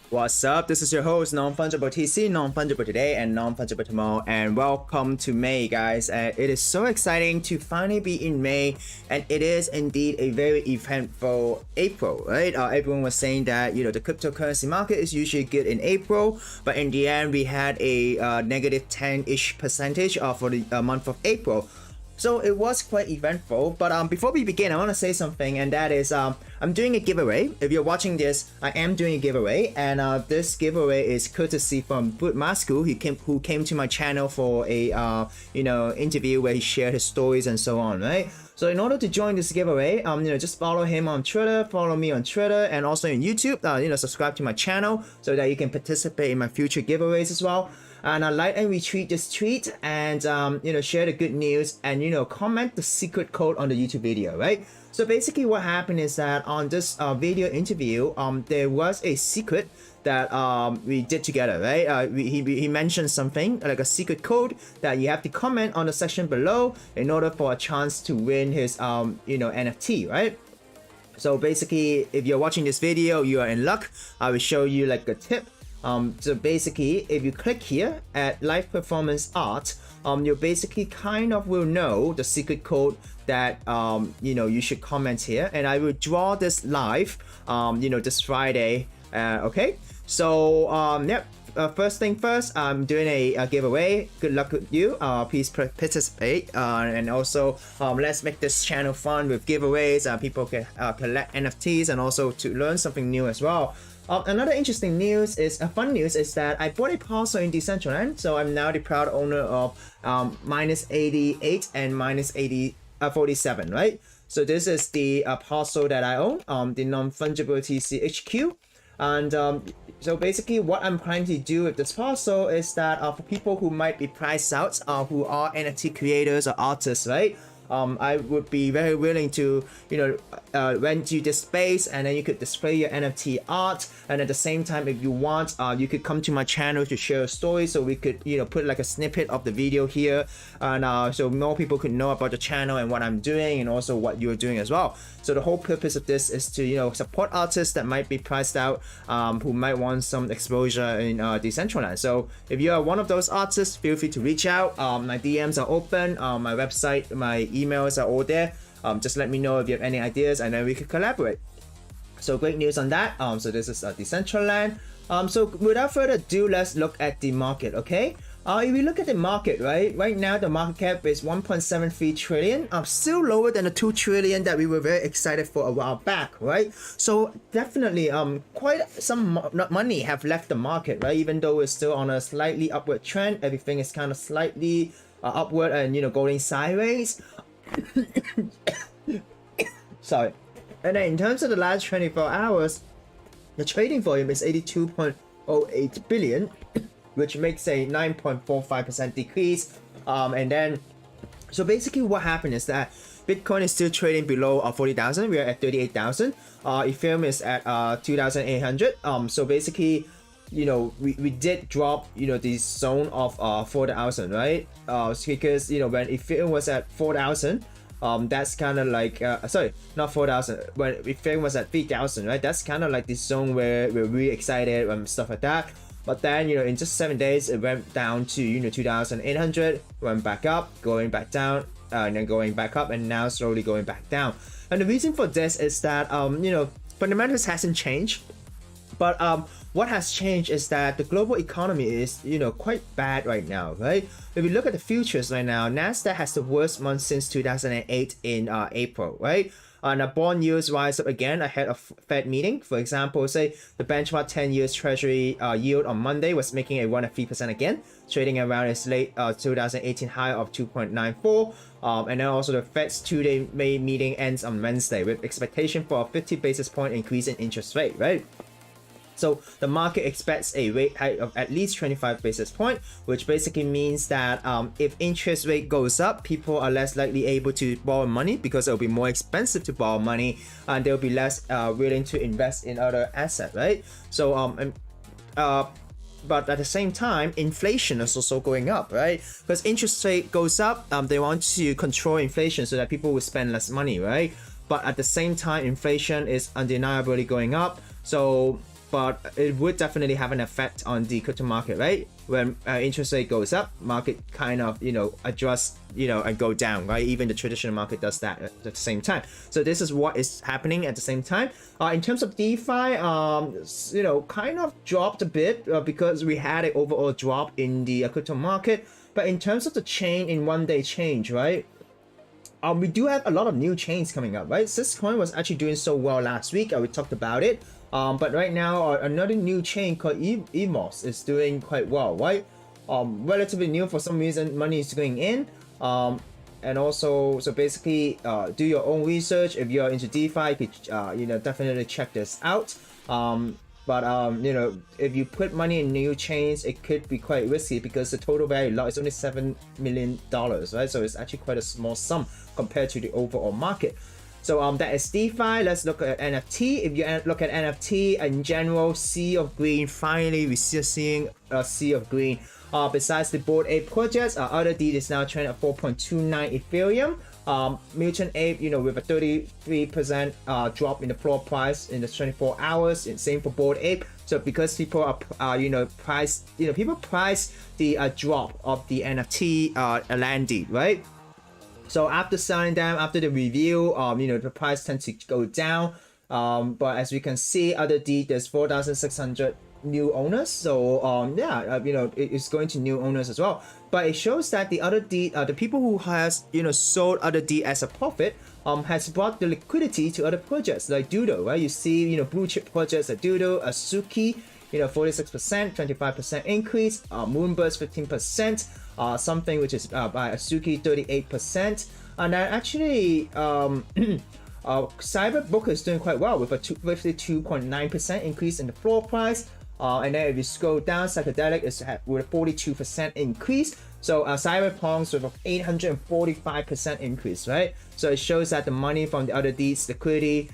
What's up? This is your host, Non-Fungible TC, Non-Fungible Today and Non-Fungible Tomorrow, and welcome to May, guys. It is so exciting to finally be in May, and it is indeed a very eventful April, right? Everyone was saying that, the cryptocurrency market is usually good in April, but in the end, we had a negative 10-ish percentage for the month of April. So it was quite eventful, but before we begin, I want to say something, and that is I'm doing a giveaway. If you're watching this, I am doing a giveaway, and this giveaway is courtesy from Masku, who came to my channel for a interview where he shared his stories and so on, right? So in order to join this giveaway, just follow him on Twitter, follow me on Twitter, and also on YouTube. Subscribe to my channel so that you can participate in my future giveaways as well. And like and retweet this tweet, and share the good news, and comment the secret code on the YouTube video, right? So basically what happened is that on this video interview, there was a secret that we did together, right? He mentioned something like a secret code that you have to comment on the section below in order for a chance to win his NFT, right? So basically, if you're watching this video, you are in luck. I will show you like a tip. So basically, if you click here at live performance art, you basically kind of will know the secret code that you should comment here, and I will draw this live this Friday. Okay, so first thing first, I'm doing a giveaway. Good luck with you. Please participate, and also let's make this channel fun with giveaways. People can collect NFTs and also to learn something new as well. Another interesting news is, fun news is that I bought a parcel in Decentraland, so I'm now the proud owner of -88 and -47, right? So this is the parcel that I own, the Non-Fungible TC HQ. And so basically what I'm planning to do with this parcel is that for people who might be priced out, who are NFT creators or artists, right? I would be very willing to, rent you this space, and then you could display your NFT art. And at the same time, if you want, you could come to my channel to share a story. So we could, put like a snippet of the video here, and so more people could know about the channel and what I'm doing, and also what you're doing as well. So the whole purpose of this is to, support artists that might be priced out, who might want some exposure in Decentraland. So if you are one of those artists, feel free to reach out. My DMs are open. My website, my emails are all there. Just let me know if you have any ideas, and then we could collaborate. So great news on that. So this is Decentraland. So without further ado, let's look at the market, okay? If we look at the market, right now the market cap is 1.73 trillion. Still lower than the 2 trillion that we were very excited for a while back, right? So definitely quite some money have left the market, right? Even though we're still on a slightly upward trend, everything is kind of slightly upward and going sideways. Sorry. And then in terms of the last 24 hours, the trading volume is 82.08 billion, which makes a 9.45% decrease. And then, so basically what happened is that Bitcoin is still trading below 40,000. We are at 38,000. Ethereum is at 2,800. So basically, we did drop, the zone of 4,000, right? Because, when Ethereum was at 4,000, that's kind of like, sorry, not 4,000, when Ethereum was at 3,000, right? That's kind of like the zone where we're really excited and stuff like that. But then, in just 7 days, it went down to, 2,800, went back up, going back down, and then going back up, and now slowly going back down. And the reason for this is that, fundamentals hasn't changed. But what has changed is that the global economy is, quite bad right now, right? If you look at the futures right now, Nasdaq has the worst month since 2008 in April, right? And bond yields rise up again ahead of Fed meeting. For example, say the benchmark 10 years Treasury yield on Monday was making a run at 3% again, trading around its late 2018 high of 2.94. And then also the Fed's two-day May meeting ends on Wednesday with expectation for a 50 basis point increase in interest rate, right? So the market expects a rate hike of at least 25 basis point, which basically means that if interest rate goes up, people are less likely able to borrow money because it'll be more expensive to borrow money, and they'll be less willing to invest in other assets, right? So but at the same time, inflation is also going up, right? Because interest rate goes up, they want to control inflation so that people will spend less money, right? But at the same time, inflation is undeniably going up. So but it would definitely have an effect on the crypto market, right? When interest rate goes up, market kind of, adjusts, and go down, right? Even the traditional market does that at the same time. So this is what is happening at the same time. In terms of DeFi, kind of dropped a bit because we had an overall drop in the crypto market. But in terms of the chain in one-day change, right? We do have a lot of new chains coming up, right? Syscoin was actually doing so well last week. We talked about it. But right now, another new chain called EMOS is doing quite well, right? Relatively new for some reason, money is going in. And also, so basically, do your own research. If you're into DeFi, you could, definitely check this out. But if you put money in new chains, it could be quite risky because the total value lot is only $7 million, right? So it's actually quite a small sum compared to the overall market. So that is DeFi. Let's look at NFT. If you look at NFT in general, sea of green. Finally, we're seeing a sea of green. Besides the Bored Ape projects, other DEED is now trading at 4.29 Ethereum. Mutant Ape, with a 33% drop in the floor price in the 24 hours, and same for Bored Ape. So because people are, people price the drop of the NFT land deed, right? So after selling them, after the review, the price tends to go down. But as we can see, other deed, there's 4,600 new owners. So it's going to new owners as well. But it shows that the other deed, the people who has sold other deed as a profit, has brought the liquidity to other projects like Doodle, right? You see, blue chip projects like Doodle, Asuki, 46%, 25% increase, Moonburst 15%, something which is by Asuki 38%, and then actually Cyberbook is doing quite well with a 52.9% increase in the floor price. And then if you scroll down, Psychedelic is with a 42% increase. So Cyberpunks with an 845% increase, right? So it shows that the money from the other deeds, liquidity,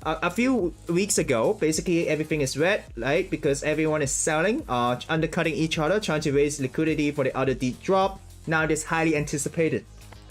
a few weeks ago, basically everything is red, right? Because everyone is selling, undercutting each other, trying to raise liquidity for the other deed drop. Now this highly anticipated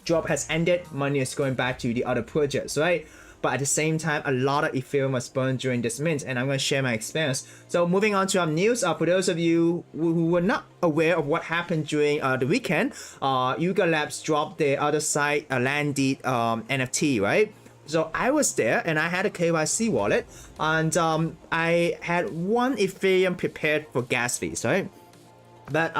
drop has ended, money is going back to the other projects, right? But at the same time, a lot of Ethereum was burned during this mint, and I'm going to share my experience. So moving on to our news, for those of you who were not aware of what happened during the weekend, Yuga Labs dropped their Otherside land deed NFT, right? So I was there and I had a KYC wallet, and I had one Ethereum prepared for gas fees, right? But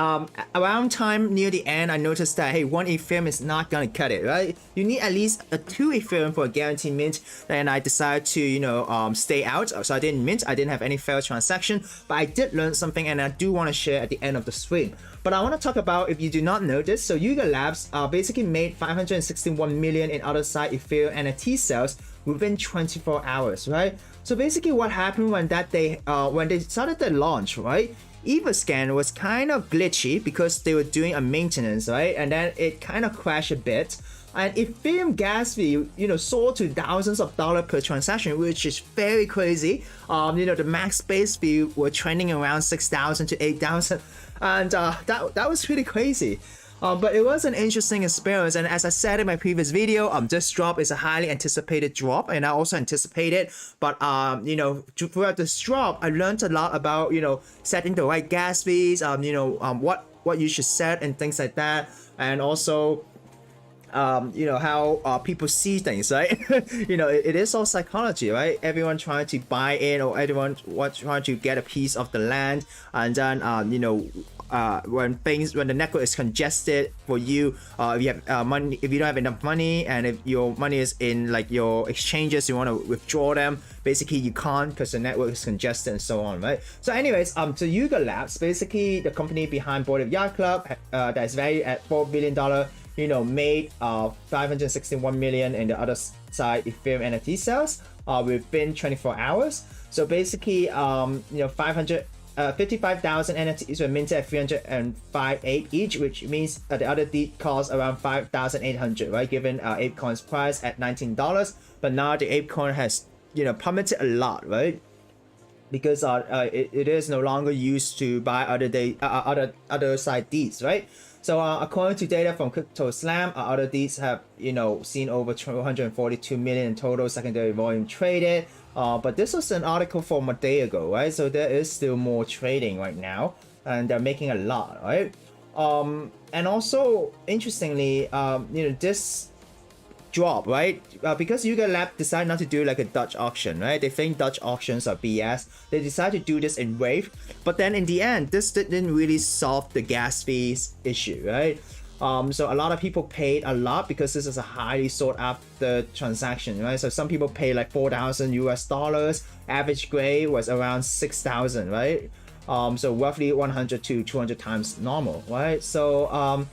around time near the end, I noticed that, hey, one Ethereum is not gonna cut it, right? You need at least a 2 Ethereum for a guaranteed mint. And I decided to, stay out. So I didn't mint. I didn't have any failed transaction. But I did learn something, and I do want to share at the end of the stream. But I want to talk about, if you do not know this, so Yuga Labs basically made 561 million in Otherside Ethereum NFT sales within 24 hours, right? So basically, what happened when they started the launch, right? Everscan was kind of glitchy because they were doing a maintenance, right? And then it kind of crashed a bit. And Ethereum gas fee, soared to thousands of dollars per transaction, which is very crazy. The max base fee were trending around 6,000 to 8,000, and that was pretty crazy. But it was an interesting experience, and as I said in my previous video, this drop is a highly anticipated drop, and I also anticipated. But throughout this drop, I learned a lot about setting the right gas fees, what you should set and things like that, and also how people see things, right? It is all psychology, right? Everyone trying to buy in, or everyone trying to get a piece of the land, and then when the network is congested for you, if you have money, if you don't have enough money, and if your money is in like your exchanges, you want to withdraw them, basically you can't because the network is congested and so on, right? So anyways, so Yuga Labs, basically the company behind Bored Ape Yacht Club, that is valued at $4 billion, made 561 million in the other side Ethereum NFT sales within 24 hours. So basically, 55,000 NFTs were minted at 305 each, which means that the other deed costs around 5,800, right? Given ApeCoin's price at $19, but now the ApeCoin has plummeted a lot, right? because it is no longer used to buy other side deeds, right? So according to data from Crypto Slam, other deeds have seen over 242 million in total secondary volume traded. But this was an article from a day ago, right? So there is still more trading right now, and they're making a lot, right? And also interestingly, this drop, right? Because Yuga Lab decided not to do like a Dutch auction, right? They think Dutch auctions are BS. They decided to do this in wave, but then in the end, this didn't really solve the gas fees issue, right? So a lot of people paid a lot because this is a highly sought after transaction, right? So some people pay like 4,000 US dollars. Average grade was around 6,000, right? So roughly 100 to 200 times normal, right? So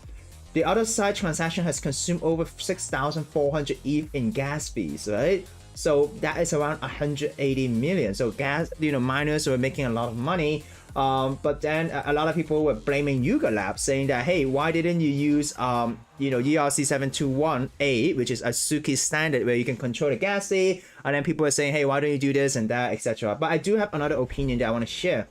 the other side transaction has consumed over 6,400 ETH in gas fees, right? So that is around 180 million. So gas, miners were making a lot of money. But then a lot of people were blaming Yuga Lab, saying that, hey, why didn't you use ERC 721A, which is a Suki standard where you can control the gas fee? And then people were saying, hey, why don't you do this and that, etc. But I do have another opinion that I want to share.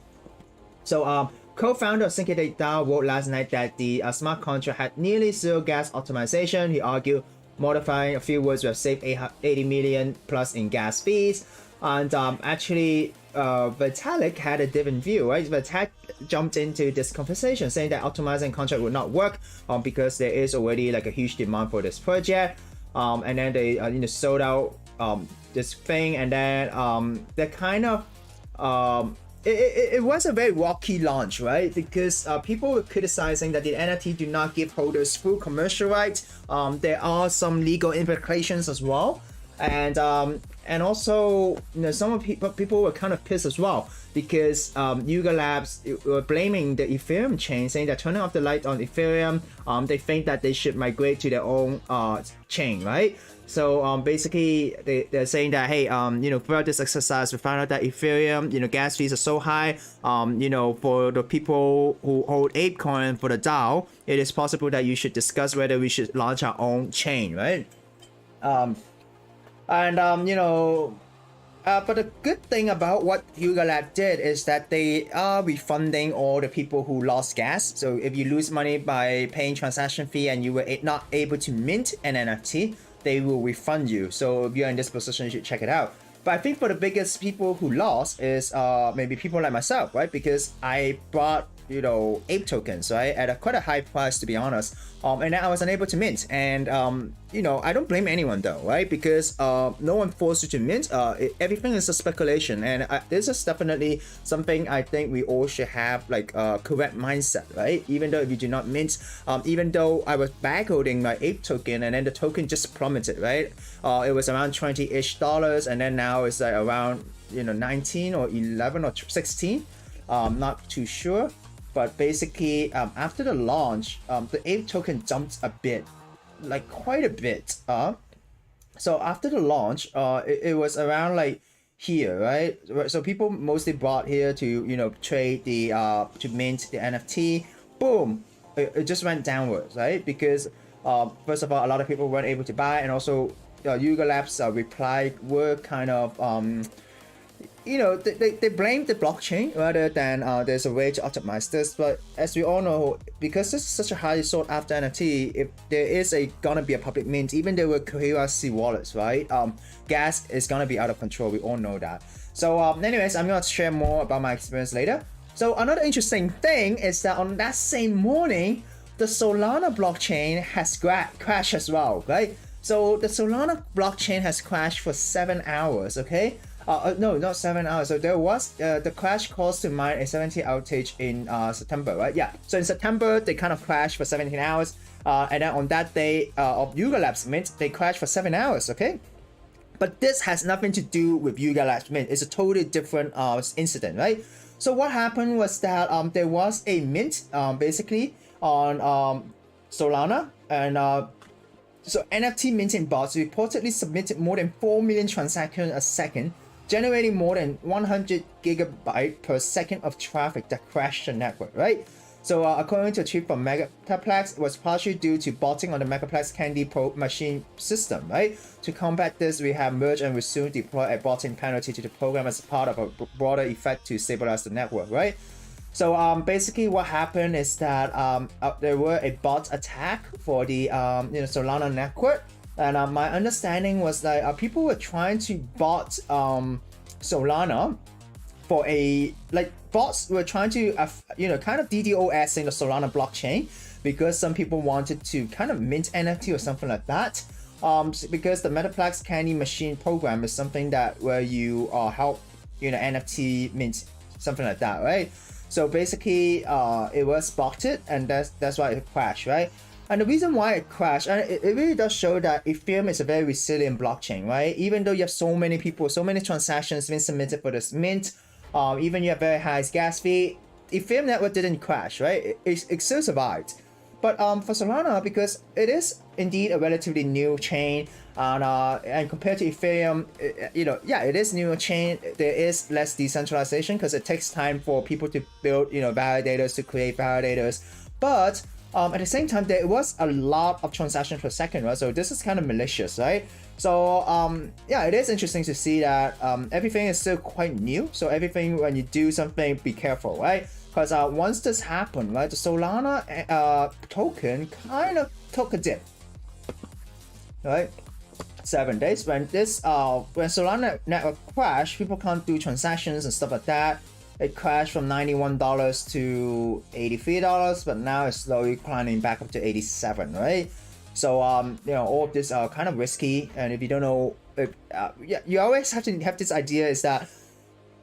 So co-founder of Syncadate DAO wrote last night that the smart contract had nearly zero gas optimization. He argued modifying a few words would have saved 80 million plus in gas fees. And actually, Vitalik had a different view, right? Vitalik jumped into this conversation saying that optimizing contract would not work because there is already like a huge demand for this project. And then they sold out this thing, and then they kind of it was a very rocky launch, right? Because people were criticizing that the NFT do not give holders full commercial rights. There are some legal implications as well, and also some of people were kind of pissed as well because Yuga Labs were blaming the Ethereum chain, saying that turning off the light on Ethereum, they think that they should migrate to their own chain, right? So basically, they're saying that, hey, throughout this exercise, we found out that Ethereum, gas fees are so high. For the people who hold ApeCoin for the DAO, it is possible that you should discuss whether we should launch our own chain, right? But the good thing about what Yuga Lab did is that they are refunding all the people who lost gas. So if you lose money by paying transaction fee and you were not able to mint an NFT, they will refund you. So if you're in this position, you should check it out. But I think for the biggest people who lost is maybe people like myself, right? Because I bought ape tokens, right, at quite a high price, to be honest, and then I was unable to mint. And I don't blame anyone though, right? Because no one forced you to mint. Everything is a speculation, and this is definitely something I think we all should have like a correct mindset, right? Even though if you do not mint, even though I was backholding my ape token and then the token just plummeted, right? It was around $20-ish, and then now it's like around 19 or 11 or 16. Not too sure. But basically, after the launch, the ape token jumped a bit, like quite a bit. So after the launch, it was around like here, right? So people mostly bought here to trade the to mint the NFT. Boom, it just went downwards, right? Because first of all, a lot of people weren't able to buy, and also Yuga Labs reply were kind of they blame the blockchain rather than there's a way to optimize this. But as we all know, because this is such a highly sought after NFT, if there is gonna be a public mint, even there were KYC wallets, right? Gas is gonna be out of control. We all know that. So anyways, I'm gonna share more about my experience later. So another interesting thing is that on that same morning, the Solana blockchain has crashed as well, right? So the Solana blockchain has crashed for 7 hours, okay? No, not 7 hours. So there was the crash caused to mine a 70 outage in September, right? Yeah. So in September, they kind of crashed for 17 hours. And then on that day of Yuga Labs mint, they crashed for 7 hours, okay? But this has nothing to do with Yuga Labs mint. It's a totally different incident, right? So what happened was that there was a mint basically on Solana, and so NFT minting bots reportedly submitted more than 4 million transactions a second, generating more than 100 gigabytes per second of traffic that crashed the network, right? So according to a tweet from Metaplex, it was partially due to botting on the Metaplex Candy Pro machine system, right? To combat this, we have merged and will soon deploy a botting penalty to the program as part of a broader effect to stabilize the network, right? So basically what happened is that there were a bot attack for the Solana network, and my understanding was that people were trying to bot Solana for bots were trying to kind of DDoS in the Solana blockchain, because some people wanted to kind of mint NFT or something like that. Because the Metaplex Candy Machine program is something that where you help NFT mint, something like that, right? So basically it was botted, and that's why it crashed, right? And the reason why it crashed, and it really does show that Ethereum is a very resilient blockchain, right? Even though you have so many people, so many transactions being submitted for this mint, even you have very high gas fee, Ethereum network didn't crash, right? It still survived. But for Solana, because it is indeed a relatively new chain, and compared to Ethereum, it is new chain. There is less decentralization because it takes time for people to build, validators, to create validators. But at the same time, there was a lot of transactions per second, right? So this is kind of malicious, right? So it is interesting to see that everything is still quite new. So everything, when you do something, be careful, right? Because once this happened, right, the Solana token kind of took a dip, right? 7 days when Solana network crashed, people can't do transactions and stuff like that. It crashed from $91 to $83, but now it's slowly climbing back up to 87, right? So all of this are kind of risky, and if you don't know, you always have to have this idea is that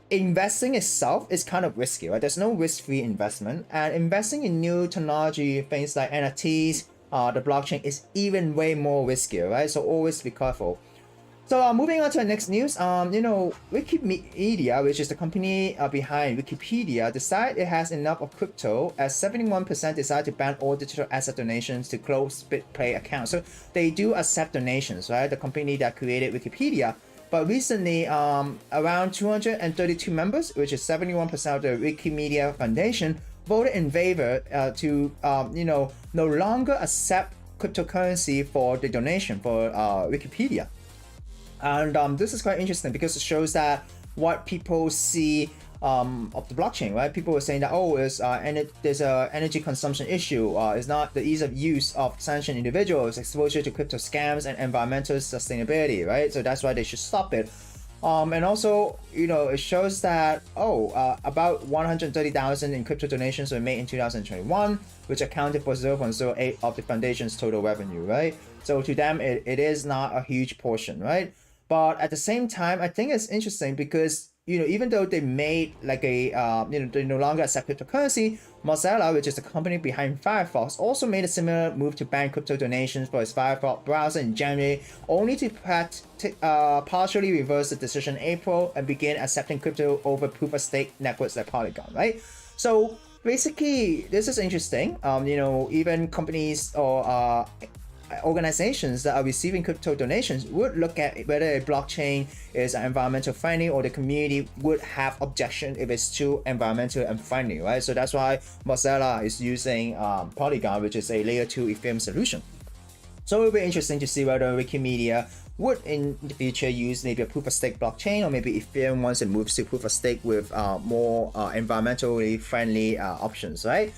investing itself is kind of risky, right? There's no risk-free investment, and investing in new technology, things like NFTs, the blockchain is even way more riskier, right? So always be careful. So moving on to the next news, Wikimedia, which is the company behind Wikipedia, decided it has enough of crypto, as 71% decided to ban all digital asset donations to close BitPay accounts. So they do accept donations, right? The company that created Wikipedia. But recently, around 232 members, which is 71% of the Wikimedia Foundation, voted in favor to no longer accept cryptocurrency for the donation for Wikipedia. And this is quite interesting because it shows that what people see of the blockchain, right? People were saying that there's a energy consumption issue. It's not the ease of use of sanctioned individuals, exposure to crypto scams, and environmental sustainability, right? So that's why they should stop it. And also, it shows that about 130,000 in crypto donations were made in 2021, which accounted for 0.08 of the foundation's total revenue, right? So to them, it is not a huge portion, right? But at the same time, I think it's interesting because even though they made they no longer accept cryptocurrency, Mozilla, which is the company behind Firefox, also made a similar move to ban crypto donations for its Firefox browser in January, only to partially reverse the decision in April and begin accepting crypto over proof-of-stake networks like Polygon, right? So basically, this is interesting. Even companies or organizations that are receiving crypto donations would look at whether a blockchain is environmental friendly, or the community would have objection if it's too environmental and friendly, right? So that's why Mozilla is using Polygon, which is a layer 2 Ethereum solution. So it will be interesting to see whether Wikimedia would in the future use maybe a proof-of-stake blockchain, or maybe Ethereum once it moves to proof-of-stake with more environmentally friendly options, right?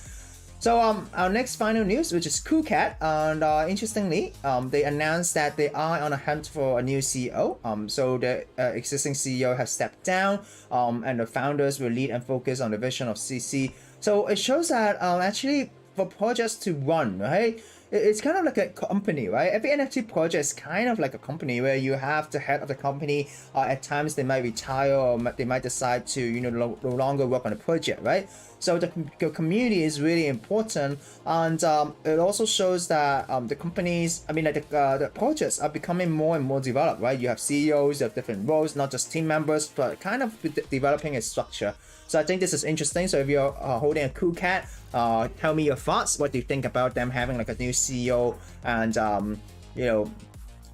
So our next final news, which is CoolCat, and interestingly, they announced that they are on a hunt for a new CEO. So the existing CEO has stepped down, and the founders will lead and focus on the vision of CC. So it shows that actually for projects to run, right? It's kind of like a company, right? Every NFT project is kind of like a company where you have the head of the company. At times they might retire, or they might decide to no longer work on the project, right? So the community is really important, and it also shows that the companies, the projects are becoming more and more developed, right? You have CEOs, you have different roles, not just team members, but kind of developing a structure. So I think this is interesting. So if you're holding a CoolCat, tell me your thoughts. What do you think about them having like a new CEO, and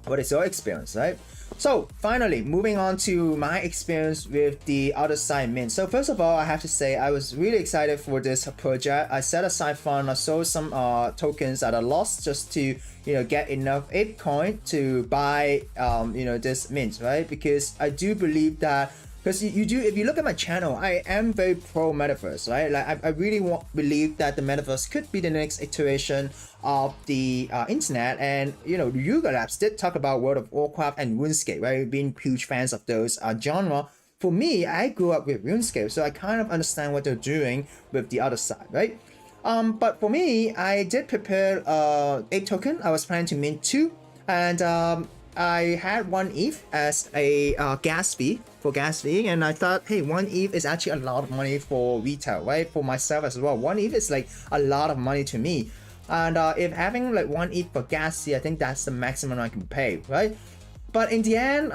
what is your experience, right? So finally, moving on to my experience with the Otherside mint. So first of all, I have to say I was really excited for this project. I set aside fund, I sold some tokens at a loss just to get enough ape coin to buy this mint, right? Because I do believe that, because if you look at my channel, I am very pro metaverse, right? Like I really believe that the metaverse could be the next iteration of the internet. And Yuga Labs did talk about World of Warcraft and RuneScape, right? Being huge fans of those genre. For me, I grew up with RuneScape, so I kind of understand what they're doing with the other side, right? But for me, I did prepare ape token. I was planning to mint 2, and I had 1 ETH as a gas fee, and I thought, hey, 1 ETH is actually a lot of money for retail, right? For myself as well, 1 ETH is like a lot of money to me. And if having like 1 ETH for gas fee, I think that's the maximum I can pay, right? But in the end,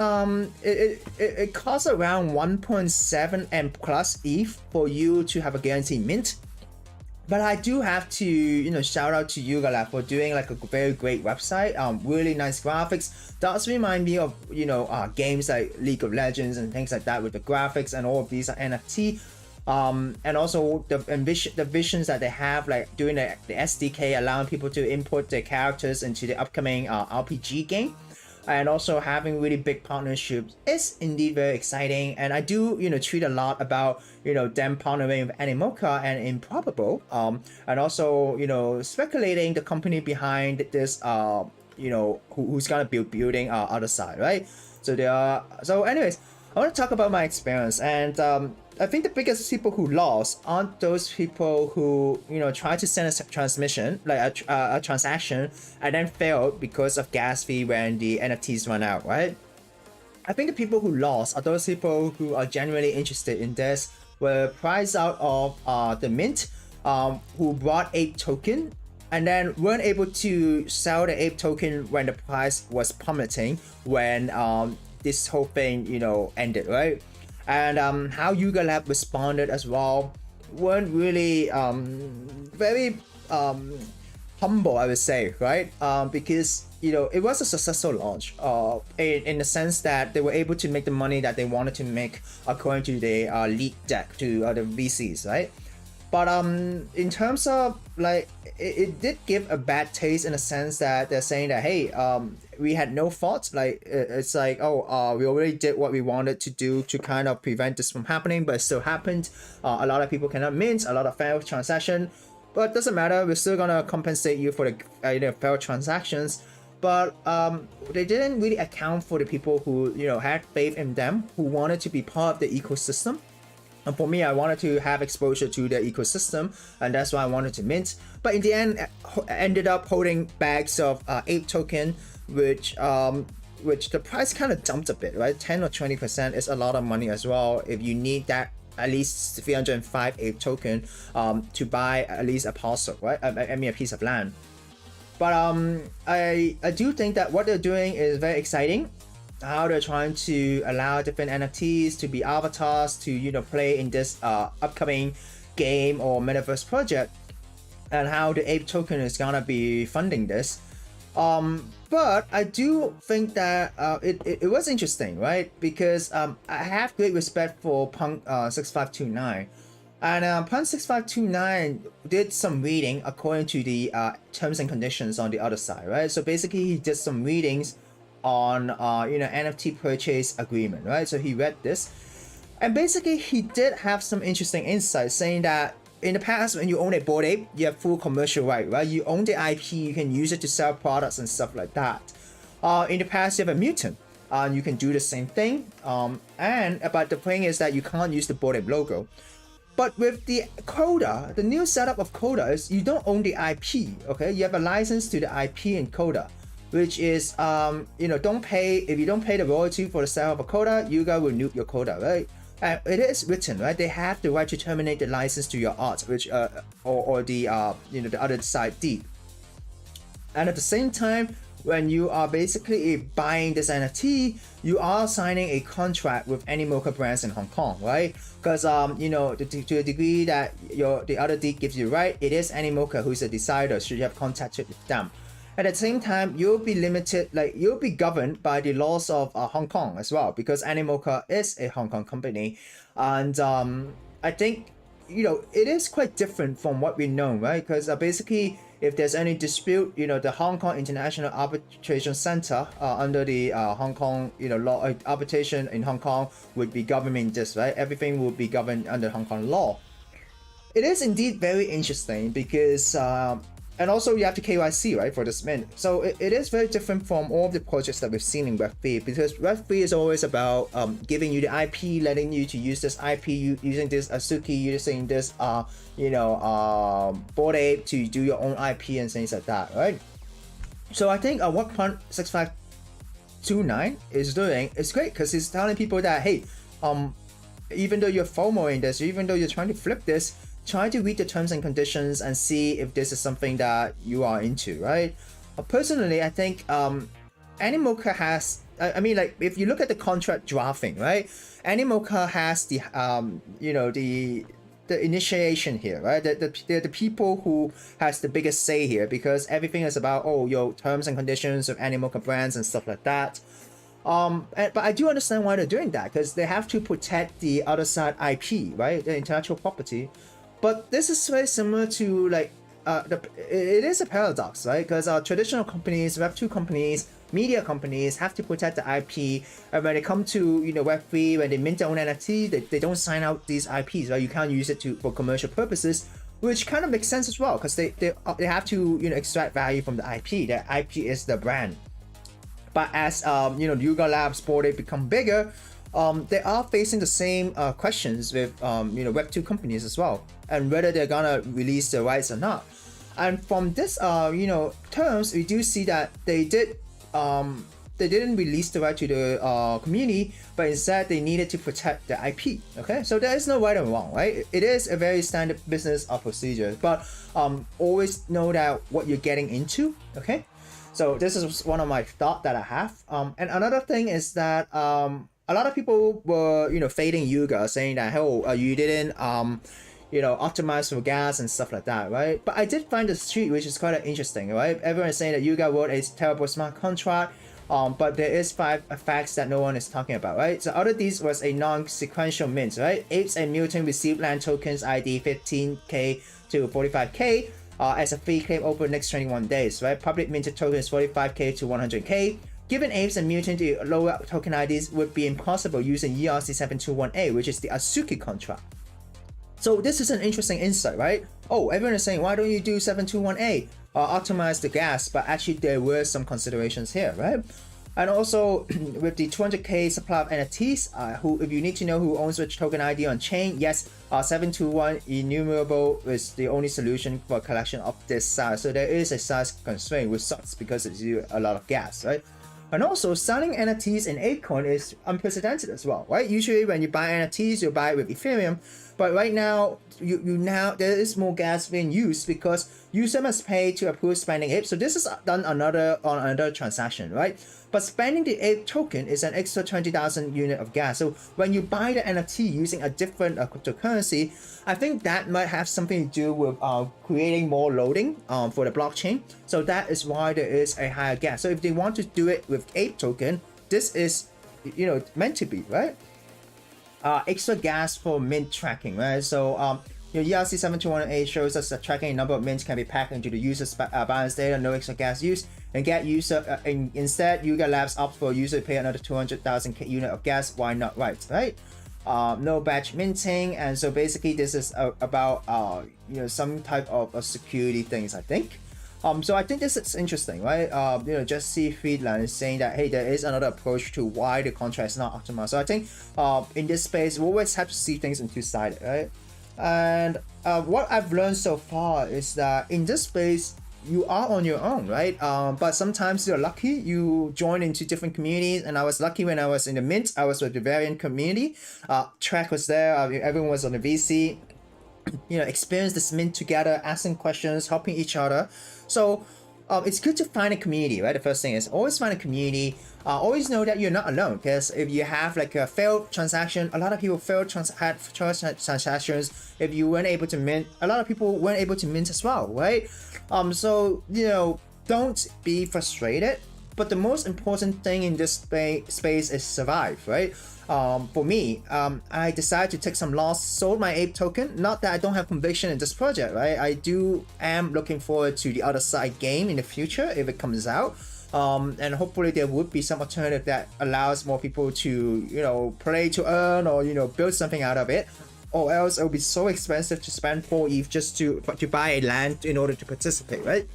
it costs around 1.7 and plus ETH for you to have a guaranteed mint. But I do have to, shout out to Yuga Lab for doing like a very great website. Really nice graphics. Does remind me of, games like League of Legends and things like that with the graphics, and all of these are NFT. And also the visions that they have, like doing the SDK, allowing people to import their characters into the upcoming RPG game. And also having really big partnerships is indeed very exciting. And I do, tweet a lot about, them partnering with Animoca and Improbable. And also, speculating the company behind this, who's gonna be building Otherside, right? So anyways, I want to talk about my experience. And I think the biggest people who lost aren't those people who try to send a transmission, like a transaction, and then failed because of gas fee when the NFTs run out, right? I think the people who lost are those people who are genuinely interested in this, were priced out of the mint, who bought ape token and then weren't able to sell the ape token when the price was plummeting, when this whole thing ended, right? And how Yuga Lab responded as well weren't really very humble, I would say, right? Because it was a successful launch in the sense that they were able to make the money that they wanted to make according to the lead deck to other VCs, right? But in terms of like, it did give a bad taste in the sense that they're saying that, hey, we had no fault. Like, it's like, we already did what we wanted to do to kind of prevent this from happening, but it still happened. A lot of people cannot mint, a lot of failed transaction, but it doesn't matter. We're still gonna compensate you for the failed transactions. But they didn't really account for the people who had faith in them, who wanted to be part of the ecosystem. And for me, I wanted to have exposure to the ecosystem, and that's why I wanted to mint. But in the end, ended up holding bags of ape token, which the price kind of dumped a bit, right? 10 or 20% is a lot of money as well. If you need that at least 305 ape token to buy at least a parcel, right? I mean a piece of land. But I do think that what they're doing is very exciting. How they're trying to allow different NFTs to be avatars to play in this upcoming game or metaverse project, and how the ape token is gonna be funding this. But I do think that it was interesting, right? Because I have great respect for Punk 6529. And Punk 6529 did some reading according to the terms and conditions on the other side, right? So basically he did some readings on NFT purchase agreement, right? So he read this, and basically he did have some interesting insights, saying that in the past, when you own a Bored Ape, you have full commercial right? You own the IP, you can use it to sell products and stuff like that. In the past, you have a mutant, you can do the same thing. But the thing is that you can't use the Bored Ape logo. But with the Coda, the new setup of Coda is you don't own the IP, okay? You have a license to the IP in Coda, which is, don't pay, if you don't pay the royalty for the sale of a Coda, Yuga will nuke your Coda, right? And it is written, right? They have the right to terminate the license to your art, which, or the, the other side did. And at the same time, when you are basically buying this NFT, you are signing a contract with any mocha brands in Hong Kong, right? Because to a degree that the other deed gives you right, it is Animoca who's the decider, should you have contacted with them. At the same time, you'll be limited, like you'll be governed by the laws of Hong Kong as well, because Animoca is a Hong Kong company. And I think, it is quite different from what we know, right? Because basically, if there's any dispute, the Hong Kong International Arbitration Center under the Hong Kong, law arbitration in Hong Kong would be governing this, right? Everything will be governed under Hong Kong law. It is indeed very interesting because, and also you have to KYC, right, for this mint. So it is very different from all the projects that we've seen in Web3, because Web3 is always about giving you the IP, letting you to use this IP, using this Azuki, using this, Bored Ape to do your own IP and things like that, right? So I think what 6529 is doing is great, because it's telling people that, hey, even though you're FOMO in this, even though you're trying to flip this, try to read the terms and conditions and see if this is something that you are into, right? Personally, I think Animoca has, I mean, like, if you look at the contract drafting, right? Animoca has the, the initiation here, right? The people who has the biggest say here, because everything is about, terms and conditions of Animoca brands and stuff like that. But I do understand why they're doing that, because they have to protect the Otherside IP, right? The intellectual property. But this is very similar to, like, it is a paradox, right? Because traditional companies, Web2 companies, media companies have to protect the IP. And when they come to, Web3, when they mint their own NFT, they don't sign out these IPs, right? You can't use it for commercial purposes, which kind of makes sense as well, because they have to, extract value from the IP. The IP is the brand. But as, Yuga Lab's Bored Ape become bigger, they are facing the same questions with Web2 companies as well, and whether they're gonna release the rights or not. And from this terms, we do see that they didn't release the right to the community, but instead they needed to protect the IP. Okay, so there is no right or wrong, right? It is a very standard business procedure, but always know that what you're getting into. Okay, so this is one of my thoughts that I have. And another thing is that a lot of people were, fading Yuga, saying that, oh, you didn't, optimize for gas and stuff like that, right? But I did find the street, which is quite interesting, right? Everyone is saying that Yuga wrote a terrible smart contract, but there is 5 facts that no one is talking about, right? So out of these was a non-sequential mint, right? Apes and Mutant received land tokens ID 15k to 45k as a free claim over the next 21 days, right? Public minted tokens 45k to 100k. Given Apes and Mutant, the lower token IDs would be impossible using ERC721A, which is the Azuki contract. So this is an interesting insight, right? Oh, everyone is saying, why don't you do 721A? Optimize the gas, but actually there were some considerations here, right? And also with the 200k supply of NFTs, who, if you need to know who owns which token ID on chain, yes, 721 enumerable is the only solution for a collection of this size. So there is a size constraint, which sucks because it's a lot of gas, right? And also, selling NFTs in ApeCoin is unprecedented as well, right? Usually when you buy NFTs, you buy it with Ethereum. But right now, there is more gas being used because user must pay to approve spending Ape. So this is done on another transaction, right? But spending the Ape token is an extra 20,000 unit of gas. So when you buy the NFT using a different cryptocurrency, I think that might have something to do with creating more loading for the blockchain. So that is why there is a higher gas. So if they want to do it with Ape token, this is, meant to be, right? Extra gas for mint tracking, right? So ERC721A shows us that tracking a number of mints can be packed into the user's balance data, no extra gas use, and get user. Instead, Yuga Labs opts for a user to pay another 200,000 unit of gas. Why not? Right? No batch minting, and so basically this is about some type of security things, I think. So I think this is interesting, right? Jesse Friedland is saying that, hey, there is another approach to why the contract is not optimized. So I think in this space, we always have to see things in two-sided, right? And what I've learned so far is that in this space, you are on your own, right? But sometimes you're lucky, you join into different communities, and I was lucky when I was in the Mint, I was with the Variant community. Track was there, everyone was on the VC, experience this Mint together, asking questions, helping each other. So it's good to find a community, right? The first thing is always find a community. Always know that you're not alone, because if you have like a failed transaction, a lot of people had transactions. If you weren't able to mint, a lot of people weren't able to mint as well, right? So don't don't be frustrated. But the most important thing in this space is survive, right? For me, I decided to take some loss, sold my ape token. Not that I don't have conviction in this project, right? I am looking forward to the Otherside game in the future if it comes out. And hopefully there would be some alternative that allows more people to, play to earn or, build something out of it. Or else it would be so expensive to spend 4 ETH just to buy a land in order to participate, right?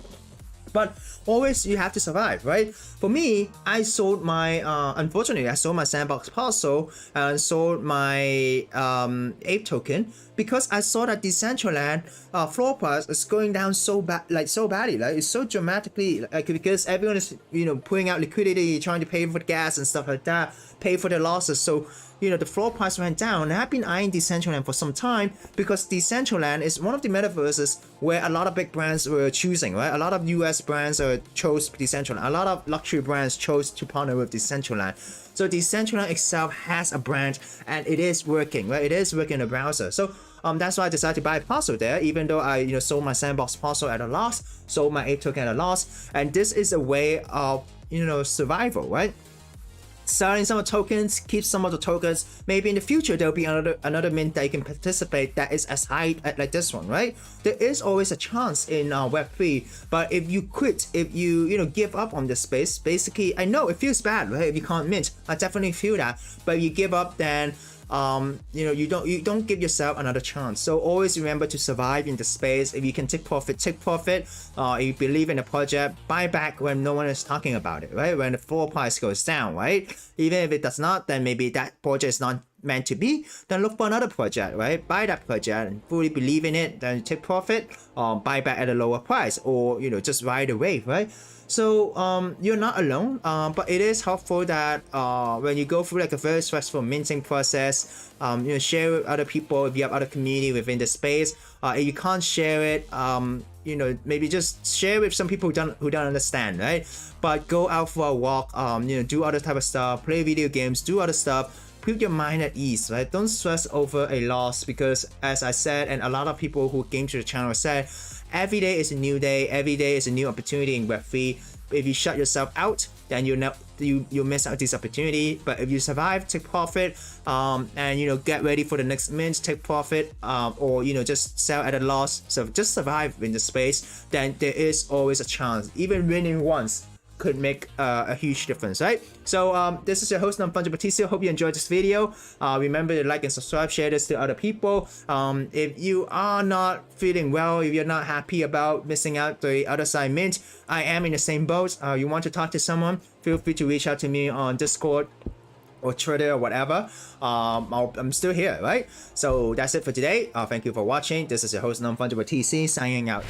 But always you have to survive, right? For me, I sold my, unfortunately, I sold my sandbox parcel and sold my ape token because I saw that Decentraland floor price is going down so badly, like it's so dramatically, like because everyone is, pulling out liquidity, trying to pay for the gas and stuff like that, pay for the losses. So the floor price went down. And I've been eyeing Decentraland for some time because Decentraland is one of the metaverses where a lot of big brands were choosing, right? A lot of US brands chose Decentraland. A lot of luxury brands chose to partner with Decentraland. So Decentraland itself has a brand and it is working, right? It is working in the browser. So that's why I decided to buy a parcel there, even though I sold my sandbox parcel at a loss, sold my ape token at a loss. And this is a way of survival, right? Selling some of the tokens, keep some of the tokens. Maybe in the future there'll be another mint that you can participate that is as high like this one, right? There is always a chance in Web3, but if you quit, if you give up on this space, basically, I know it feels bad, right? If you can't mint, I definitely feel that. But if you give up, then you don't give yourself another chance. So always remember to survive in the space. If you can take profit, take profit. If you believe in the project, buy back when no one is talking about it, right? When the floor price goes down, right? Even if it does not, then maybe that project is not meant to be. Then look for another project, right? Buy that project and fully believe in it, then take profit, buy back at a lower price, or just ride the wave, right? So you're not alone, but it is helpful that when you go through like a very stressful minting process, share with other people if you have other community within the space. If you can't share it, maybe just share with some people who don't understand, right? But go out for a walk, do other type of stuff, play video games, do other stuff. Put your mind at ease, right? Don't stress over a loss because, as I said, and a lot of people who came to the channel said, every day is a new day. Every day is a new opportunity in Web3. If you shut yourself out, then you miss out this opportunity. But if you survive, take profit, and get ready for the next mint, take profit, or just sell at a loss. So just survive in the space. Then there is always a chance. Even winning once could make a huge difference, right? So this is your host Non-Fungible TC. Hope you enjoyed this video. Remember to like and subscribe, share this to other people. If you are not feeling well, if you're not happy about missing out the Otherside mint, I am in the same boat. You want to talk to someone, feel free to reach out to me on Discord or Twitter or whatever. I'm still here, right? So that's it for today. Thank you for watching. This is your host Non-Fungible TC signing out.